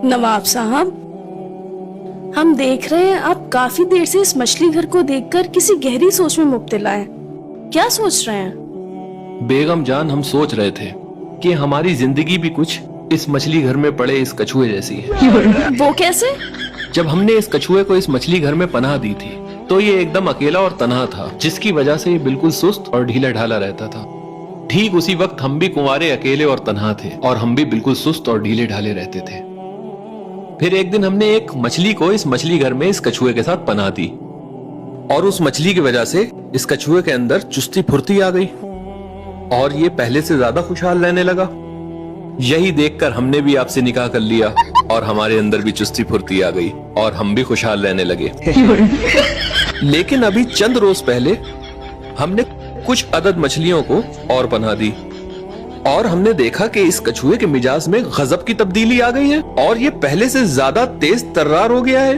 नवाब साहब, हम देख रहे हैं आप काफी देर से इस मछली घर को देखकर किसी गहरी सोच में मुब्तला हैं। क्या सोच रहे हैं? बेगम जान, हम सोच रहे थे कि हमारी जिंदगी भी कुछ इस मछली घर में पड़े इस कछुए जैसी है। वो कैसे? जब हमने इस कछुए को इस मछली घर में पनाह दी थी तो ये एकदम अकेला और तन्हा था, जिसकी वजह से ये बिल्कुल सुस्त और ढीला ढाला रहता था। ठीक उसी वक्त हम भी कुंवारे, अकेले और तन्हा थे, और हम भी बिल्कुल सुस्त और ढीले ढाले रहते थे। फिर एक दिन हमने एक मछली को इस मछली घर में इस कछुए के साथ पनाह दी, और उस मछली की वजह से इस कछुए के अंदर चुस्ती फुर्ती आ गई और ये पहले से ज्यादा खुशहाल रहने लगा। यही देखकर हमने भी आपसे निकाह कर लिया और हमारे अंदर भी चुस्ती फुर्ती आ गई और हम भी खुशहाल रहने लगे। लेकिन अभी चंद रोज पहले हमने कुछ अदद मछलियों को और पनाह दी और हमने देखा कि इस कछुए के मिजाज में गजब की तब्दीली आ गई है और ये पहले से ज्यादा तेज तर्रार हो गया है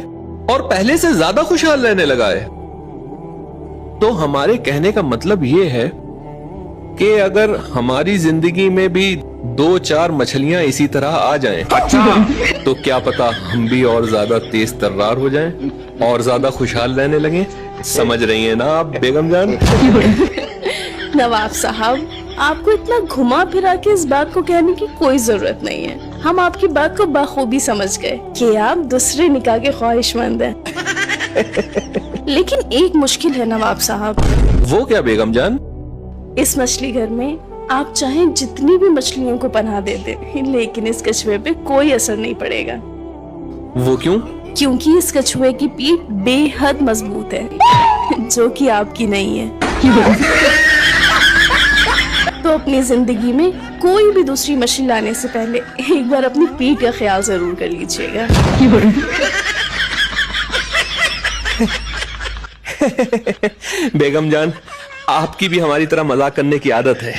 और पहले से ज्यादा खुशहाल रहने लगा है। तो हमारे कहने का मतलब ये है कि अगर हमारी जिंदगी में भी 2-4 मछलियां इसी तरह आ जाएं, तो क्या पता हम भी और ज्यादा तेज तर्रार हो जाएं और ज्यादा खुशहाल रहने लगे। समझ रही हैं ना आप बेगम जान? नवाब साहब, आपको इतना घुमा फिरा के इस बात को कहने की कोई जरूरत नहीं है। हम आपकी बात को बखूबी समझ गए कि आप दूसरे निकाह के ख्वाहिशमंद हैं। लेकिन एक मुश्किल है नवाब साहब। वो क्या बेगम जान? इस मछली घर में आप चाहें जितनी भी मछलियों को पनाह दे दें, लेकिन इस कछुए पे कोई असर नहीं पड़ेगा। वो क्यों? क्योंकि इस कछुए की पीठ बेहद मजबूत है, जो कि आपकी नहीं है। तो अपनी जिंदगी में कोई भी दूसरी मछली लाने से पहले एक बार अपनी पीठ का ख्याल जरूर कर लीजिएगा। बेगम जान, आपकी भी हमारी तरह मजाक करने की आदत है।